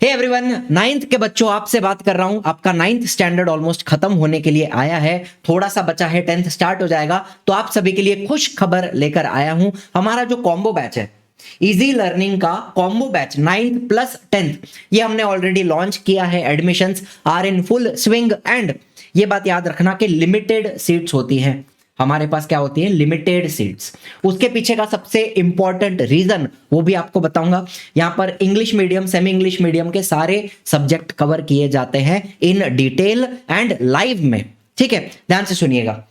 Hey everyone, ninth के बच्चों आपसे बात कर रहा हूं। आपका नाइन्थ स्टैंडर्ड ऑलमोस्ट खत्म होने के लिए आया है, थोड़ा सा बचा है, 10th स्टार्ट हो जाएगा। तो आप सभी के लिए खुश खबर लेकर आया हूं। हमारा जो कॉम्बो बैच है, इजी लर्निंग का combo batch 9th plus 10th, ये हमने ऑलरेडी लॉन्च किया है। Admissions are in full swing and ये बात याद रखना कि लिमिटेड सीट्स होती हैं। हमारे पास क्या होती है? Limited seats. उसके पीछे का सबसे इंपॉर्टेंट रीजन वो भी आपको बताऊंगा। यहां पर English medium, semi English medium के सारे सब्जेक्ट कवर किए जाते हैं इन डिटेल एंड लाइव में। ठीक है, ध्यान से सुनिएगा।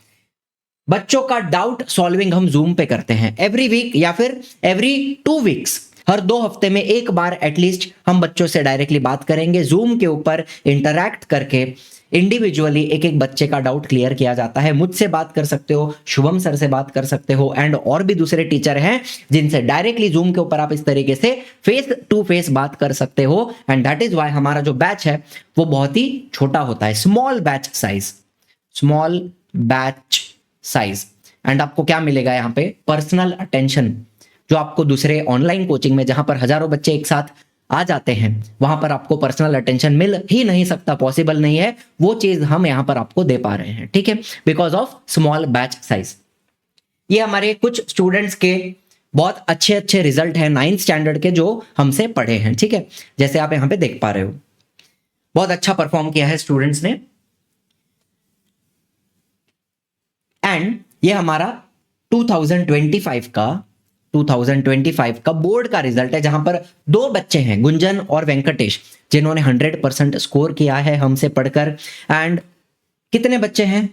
बच्चों का डाउट सॉल्विंग हम जूम पे करते हैं एवरी वीक या फिर एवरी 2 वीक्स, हर 2 हफ्ते में एक बार एटलीस्ट हम बच्चों से डायरेक्टली बात करेंगे। जूम के ऊपर इंटरैक्ट करके इंडिविजुअली एक एक बच्चे का डाउट क्लियर किया जाता है। मुझसे बात कर सकते हो, शुभम सर से बात कर सकते हो एंड और भी दूसरे टीचर हैं जिनसे डायरेक्टली जूम के ऊपर आप इस तरीके से फेस टू फेस बात कर सकते हो। एंड दैट इज व्हाई हमारा जो बैच है वो बहुत ही छोटा होता है, small batch size, small batch size. And आपको क्या मिलेगा यहाँ पे? पर्सनल अटेंशन, जो आपको दूसरे ऑनलाइन कोचिंग में जहां पर हजारों बच्चे एक साथ आ जाते हैं वहां पर आपको पर्सनल अटेंशन मिल ही नहीं सकता, पॉसिबल नहीं है। वो चीज हम यहां पर आपको दे पा रहे हैं, ठीक है, because of small batch size. ये हमारे कुछ स्टूडेंट्स के बहुत अच्छे अच्छे रिजल्ट हैं 9th स्टैंडर्ड के, जो हमसे पढ़े हैं। ठीक है, जैसे आप यहां पे देख पा रहे हो, बहुत अच्छा परफॉर्म किया है स्टूडेंट्स ने। एंड ये हमारा 2025 का बोर्ड का रिजल्ट है, जहां पर 2 बच्चे हैं, गुंजन और वेंकटेश, जिन्होंने 100% स्कोर किया है हमसे पढ़कर। एंड कितने बच्चे हैं?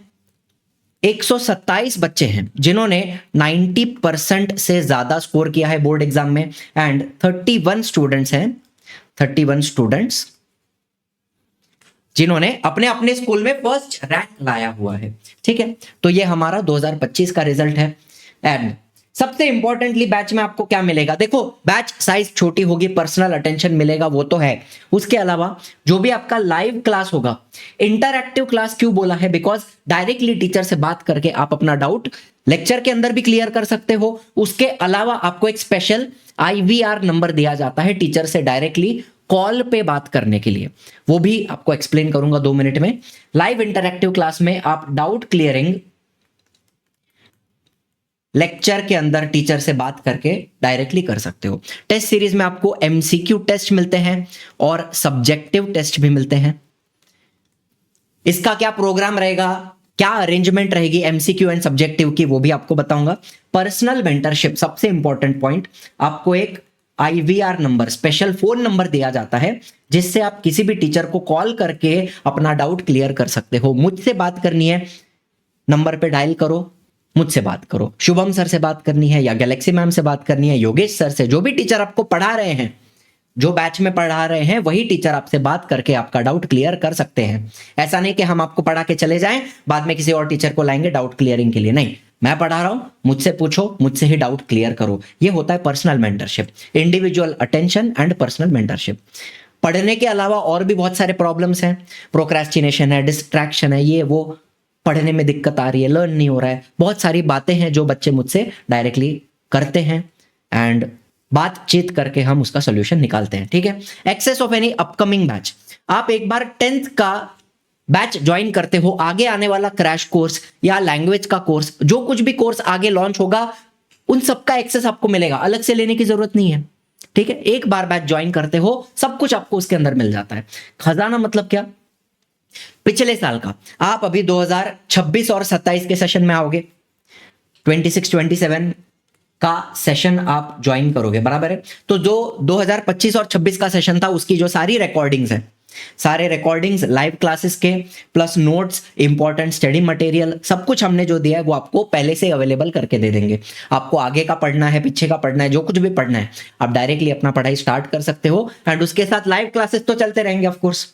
127 बच्चे हैं जिन्होंने 90% से ज्यादा स्कोर किया है बोर्ड एग्जाम में। एंड 31 स्टूडेंट्स हैं, 31 स्टूडेंट्स जिन्होंने अपने अपने स्कूल में फर्स्ट रैंक लाया हुआ है। ठीक है, तो ये हमारा 2025 का रिजल्ट है। एंड सबसे इंपॉर्टेंटली बैच में आपको क्या मिलेगा? देखो, बैच साइज छोटी होगी, पर्सनल अटेंशन मिलेगा, वो तो है। उसके अलावा जो भी आपका लाइव क्लास होगा, इंटरैक्टिव क्लास क्यों बोला है? बिकॉज डायरेक्टली टीचर से बात करके आप अपना डाउट लेक्चर के अंदर भी क्लियर कर सकते हो। उसके अलावा आपको एक स्पेशल IVR नंबर दिया जाता है टीचर से डायरेक्टली कॉल पे बात करने के लिए, वो भी आपको एक्सप्लेन करूंगा 2 मिनट में। लाइव इंटरैक्टिव क्लास में आप डाउट क्लियरिंग लेक्चर के अंदर टीचर से बात करके डायरेक्टली कर सकते हो। टेस्ट सीरीज में आपको MCQ टेस्ट मिलते हैं और सब्जेक्टिव टेस्ट भी मिलते हैं। इसका क्या प्रोग्राम रहेगा, क्या अरेंजमेंट रहेगी MCQ एंड सब्जेक्टिव की, वो भी आपको बताऊंगा। पर्सनल मेंटरशिप, सबसे इंपॉर्टेंट पॉइंट, आपको एक IVR number, special phone number दिया जाता है जिससे आप किसी भी टीचर को कॉल करके अपना डाउट क्लियर कर सकते हो। मुझसे बात करनी है, नंबर पे डायल करो, मुझसे बात करो। शुभम सर से बात करनी है या गैलेक्सी मैम से बात करनी है, योगेश सर से, जो भी टीचर आपको पढ़ा रहे हैं, जो बैच में पढ़ा रहे हैं, वही टीचर आपसे बात करके आपका डाउट क्लियर कर सकते हैं। ऐसा नहीं कि हम आपको पढ़ा के चले जाएं, बाद में किसी और टीचर को लाएंगे डाउट क्लियरिंग के लिए। नहीं, मैं पढ़ा रहा हूं, मुझसे पूछो, मुझसे ही डाउट क्लियर करो। ये होता है personal mentorship, individual attention and personal mentorship. पढ़ने के अलावा और भी बहुत सारे प्रॉब्लम्स हैं, प्रोक्रेस्टिनेशन है, डिस्ट्रैक्शन है, ये वो, पढ़ने में दिक्कत आ रही है, लर्न नहीं हो रहा है, बहुत सारी बातें हैं जो बच्चे मुझसे डायरेक्टली करते हैं एंड बातचीत करके हम उसका सोल्यूशन निकालते हैं। ठीक है, access of any upcoming batch, आप एक बार 10th का बैच ज्वाइन करते हो, आगे आने वाला क्रैश कोर्स या लैंग्वेज का कोर्स, जो कुछ भी कोर्स आगे लॉन्च होगा, उन सबका एक्सेस आपको मिलेगा, अलग से लेने की जरूरत नहीं है। ठीक है, एक बार बैच ज्वाइन करते हो, सब कुछ आपको उसके अंदर मिल जाता है। खजाना मतलब क्या? पिछले साल का, आप अभी 2026 और 27 के सेशन में आओगे, 26-27 का सेशन आप ज्वाइन करोगे, बराबर है। तो जो 2025 और 26 का सेशन था, उसकी जो सारी रिकॉर्डिंग्स है, सारे रिकॉर्डिंग्स लाइव क्लासेस के plus notes, important study material, सब कुछ हमने जो दिया है वो आपको पहले से अवेलेबल करके दे देंगे। आपको आगे का पढ़ना है, पीछे का पढ़ना है, जो कुछ भी पढ़ना है, आप डायरेक्टली अपना पढ़ाई स्टार्ट कर सकते हो। एंड उसके साथ लाइव क्लासेस तो चलते रहेंगे ऑफ कोर्स।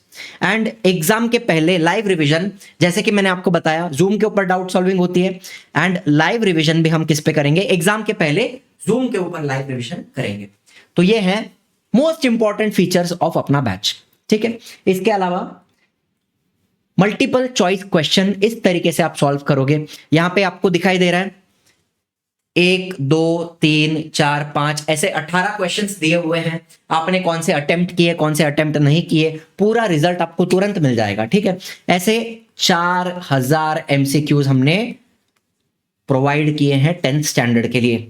एंड एग्जाम के पहले लाइव रिविजन, जैसे कि मैंने आपको बताया, जूम के ऊपर डाउट सॉल्विंग होती है एंड लाइव रिविजन भी हम किस पे करेंगे? एग्जाम के पहले जूम के ऊपर लाइव रिविजन करेंगे। तो ये है मोस्ट इंपॉर्टेंट फीचर्स ऑफ अपना बैच। ठीक है, इसके अलावा मल्टीपल चॉइस क्वेश्चन इस तरीके से आप सॉल्व करोगे। यहां पे आपको दिखाई दे रहा है 1 2 3 4 5 ऐसे 18 क्वेश्चंस दिए हुए हैं। आपने कौन से अटेम्प्ट किए, कौन से अटेम्प्ट नहीं किए, पूरा रिजल्ट आपको तुरंत मिल जाएगा। ठीक है, ऐसे 4000 एमसीक्यूज हमने प्रोवाइड किए हैं 10th स्टैंडर्ड के लिए,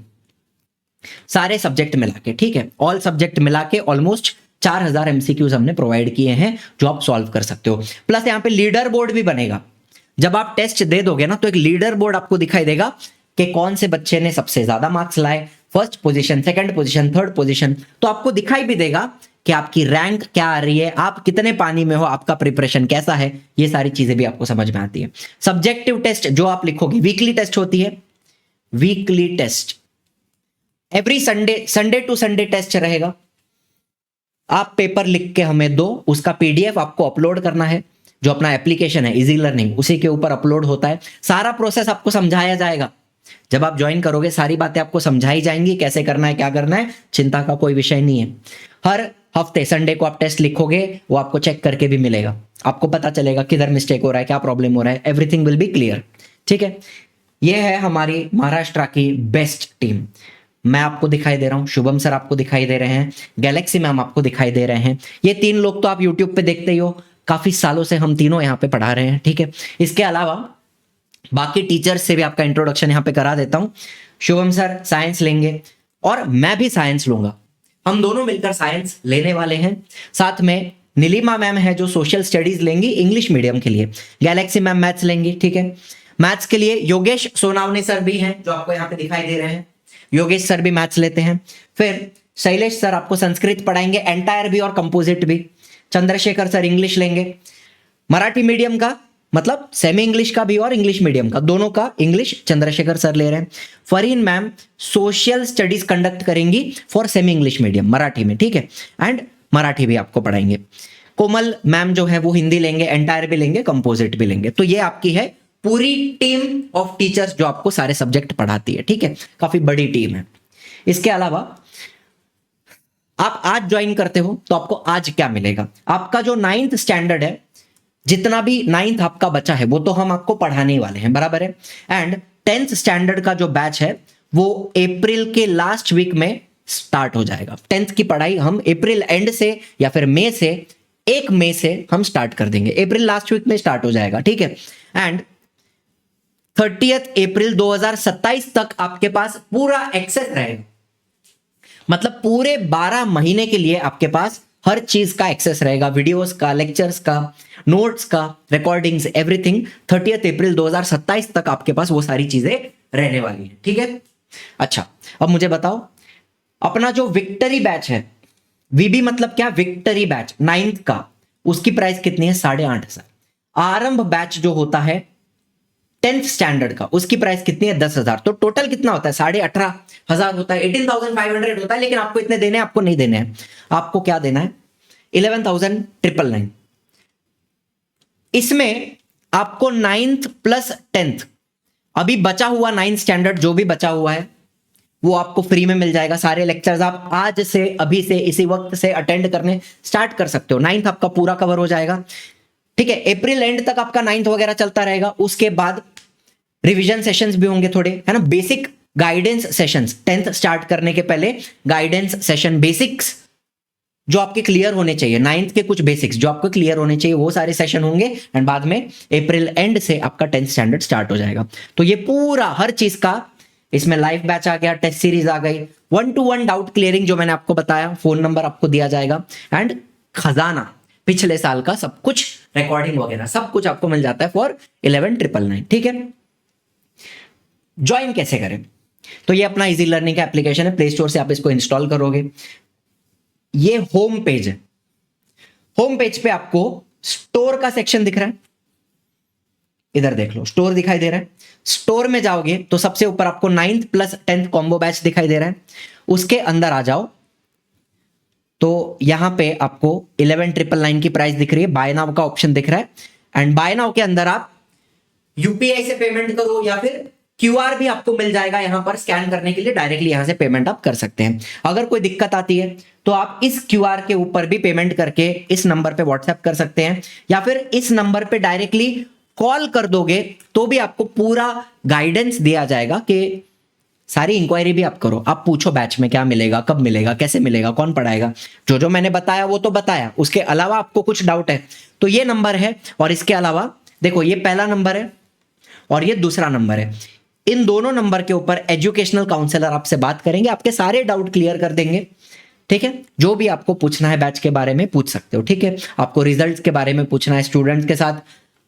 सारे सब्जेक्ट मिला के। ठीक है, ऑल सब्जेक्ट मिला के ऑलमोस्ट 4000 एमसीक्यूज हमने प्रोवाइड किए हैं जो आप सॉल्व कर सकते हो। प्लस यहाँ पे लीडर बोर्ड भी बनेगा। जब आप टेस्ट दे दोगे ना तो एक लीडर बोर्ड आपको दिखाई देगा कि कौन से बच्चे ने सबसे ज्यादा मार्क्स लाए, first position, second position, third position. तो आपको दिखाई भी देगा कि आपकी रैंक क्या आ रही है, आप कितने पानी में हो, आपका प्रिपरेशन कैसा है, ये सारी चीजें भी आपको समझ में आती है। सब्जेक्टिव टेस्ट जो आप लिखोगे, वीकली टेस्ट होती है, weekly test every Sunday to Sunday test रहेगा। आप पेपर लिख के हमें दो, उसका पीडीएफ आपको अपलोड करना है, जो अपना एप्लीकेशन है इजी लर्निंग उसी के ऊपर अपलोड होता है। सारा प्रोसेस आपको समझाया जाएगा। जब आप ज्वाइन करोगे सारी बातें आपको समझाई जाएंगी, कैसे करना है, क्या करना है, चिंता का कोई विषय नहीं है। हर हफ्ते संडे को आप टेस्ट लिखोगे, वो आपको चेक करके भी मिलेगा, आपको पता चलेगा किधर मिस्टेक हो रहा है, क्या प्रॉब्लम हो रहा है, एवरीथिंग विल बी क्लियर। ठीक है, ये है हमारी महाराष्ट्र की बेस्ट टीम। मैं आपको दिखाई दे रहा हूं, शुभम सर आपको दिखाई दे रहे हैं, गैलेक्सी मैम आपको दिखाई दे रहे हैं। ये 3 लोग तो आप यूट्यूब पे देखते ही हो, काफी सालों से हम तीनों यहाँ पे पढ़ा रहे हैं। ठीक है, इसके अलावा बाकी टीचर्स से भी आपका इंट्रोडक्शन यहाँ पे करा देता हूं। शुभम सर साइंस लेंगे और मैं भी साइंस लूंगा, हम दोनों मिलकर साइंस लेने वाले हैं। साथ में नीलिमा मैम है जो सोशल स्टडीज लेंगी इंग्लिश मीडियम के लिए, गैलेक्सी मैम मैथ्स लेंगी। ठीक है, मैथ्स के लिए योगेश सोनावने सर भी हैं जो आपको यहाँ पे दिखाई दे रहे हैं, योगेश सर भी मैथ्स लेते हैं। फिर शैलेश सर आपको संस्कृत पढ़ाएंगे, एंटायर भी और कंपोजिट भी। चंद्रशेखर सर इंग्लिश लेंगे, मराठी मीडियम का मतलब सेमी इंग्लिश का भी और इंग्लिश मीडियम का, दोनों का इंग्लिश चंद्रशेखर सर ले रहे हैं। Fareen ma'am social studies conduct करेंगी for semi English medium Marathi में। ठीक है, एंड मराठी भी आपको पढ़ाएंगे। कोमल मैम जो है वो हिंदी लेंगे, एंटायर भी लेंगे, कंपोजिट भी लेंगे। तो ये आपकी है पूरी टीम ऑफ टीचर्स जो आपको सारे सब्जेक्ट पढ़ाती है। ठीक है, काफी बड़ी टीम है। इसके अलावा आप आज ज्वाइन करते हो तो आपको आज क्या मिलेगा, आपका जो 9th स्टैंडर्ड है, जितना भी 9th आपका बचा है वो तो हम आपको पढ़ाने वाले हैं, बराबर है। एंड 10th स्टैंडर्ड का जो बैच है वो अप्रैल के लास्ट वीक में स्टार्ट हो जाएगा। 10th की पढ़ाई हम अप्रैल एंड से या फिर मई से, 1 मई से हम स्टार्ट कर देंगे, अप्रैल लास्ट वीक में स्टार्ट हो जाएगा। ठीक है, एंड 30 अप्रैल 2027 तक आपके पास पूरा एक्सेस रहेगा, मतलब पूरे 12 महीने के लिए आपके पास हर चीज का एक्सेस रहेगा, वीडियोस का, लेक्चर्स का, नोट्स का, रिकॉर्डिंग्स, एवरीथिंग। 30 अप्रैल 2027 तक आपके पास वो सारी चीजें रहने वाली है। ठीक है, अच्छा अब मुझे बताओ, अपना जो विक्टरी बैच है, वीबी मतलब क्या, विक्टरी बैच 9th का, उसकी प्राइस कितनी है, 8,500। आरंभ बैच जो होता है 10th स्टैंडर्ड का, उसकी प्राइस कितनी है, 10,000। तो टोटल कितना होता है, 18,500 होता है, 18,500 होता है। लेकिन आपको इतने देने हैं, आपको नहीं देने हैं, आपको क्या देना है, 11,999। इसमें आपको 9th प्लस 10th, अभी बचा हुआ 9th स्टैंडर्ड जो भी बचा हुआ है वो आपको फ्री में मिल जाएगा। सारे लेक्चर्स आप आज से, अभी से, इसी वक्त से अटेंड करने स्टार्ट कर सकते हो। 9th आपका पूरा कवर हो जाएगा। ठीक है, अप्रैल एंड तक आपका 9th वगैरह चलता रहेगा। उसके बाद रिवीजन सेशंस भी होंगे थोड़े, है ना, basic guidance sessions, 10th start करने के पहले गाइडेंस सेशन, बेसिक्स जो आपके क्लियर होने चाहिए, 9th के कुछ बेसिक्स जो आपको क्लियर होने चाहिए, वो सारे सेशन होंगे। एंड बाद में अप्रैल एंड से आपका 10th स्टैंडर्ड स्टार्ट हो जाएगा। तो ये पूरा हर चीज का, इसमें लाइव बैच आ गया, टेस्ट सीरीज आ गई, 1-to-1 डाउट क्लियरिंग जो मैंने आपको बताया, फोन नंबर आपको दिया जाएगा, एंड खजाना पिछले साल का सब कुछ, रिकॉर्डिंग वगैरह सब कुछ आपको मिल जाता है फॉर 11,999। ठीक है, ज्वाइन कैसे करें, तो ये अपना इजी लर्निंग का एप्लीकेशन है, प्ले स्टोर से आप इसको इंस्टॉल करोगे। ये होम पेज है, होम पेज पे आपको स्टोर का सेक्शन दिख रहा है, इधर देख लो, स्टोर दिखाई दे रहा है। स्टोर में जाओगे तो सबसे ऊपर आपको 9th plus 10th combo batch दिखाई दे रहा है, उसके अंदर आ जाओ तो यहां पे आपको 11,999 की प्राइस दिख रही है, बाय नाउ का ऑप्शन दिख रहा है। एंड बाय नाउ के अंदर आप यूपीआई से पेमेंट करो या फिर क्यूआर भी आपको मिल जाएगा यहां पर स्कैन करने के लिए, डायरेक्टली यहां से पेमेंट आप कर सकते हैं। अगर कोई दिक्कत आती है तो आप इस क्यूआर के ऊपर भी पेमेंट करके इस नंबर पे व्हाट्सएप कर सकते हैं, या फिर इस नंबर पे डायरेक्टली कॉल कर दोगे तो भी आपको पूरा गाइडेंस दिया जाएगा कि सारी इंक्वायरी भी आप करो, आप पूछो बैच में क्या मिलेगा, कब मिलेगा, कैसे मिलेगा, कौन पढ़ाएगा। जो जो मैंने बताया वो तो बताया, उसके अलावा आपको कुछ डाउट है तो ये नंबर है, और इसके अलावा देखो ये पहला नंबर है और ये दूसरा नंबर है। इन दोनों नंबर के ऊपर एजुकेशनल काउंसलर आपसे बात करेंगे, आपके सारे डाउट क्लियर कर देंगे। ठीक है, जो भी आपको पूछना है बैच के बारे में पूछ सकते हो। ठीक है, आपको रिजल्ट्स के बारे में पूछना है, स्टूडेंट्स के साथ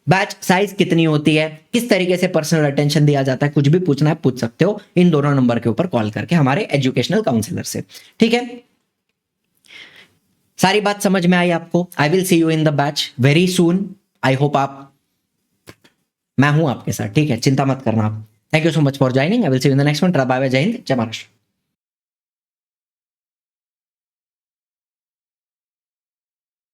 बैच साइज कितनी होती है, किस तरीके से पर्सनल अटेंशन दिया जाता है, कुछ भी पूछना है पूछ सकते हो इन दोनों नंबर के ऊपर कॉल करके हमारे एजुकेशनल काउंसलर से। ठीक है, सारी बात समझ में आई आपको। आई will see you in the batch very soon. I hope मैं हूं आपके साथ। ठीक है, चिंता मत करना आप। Thank you so much for joining. I will see you in the next one. Bye bye, जय हिंद, जय महाराष्ट्र।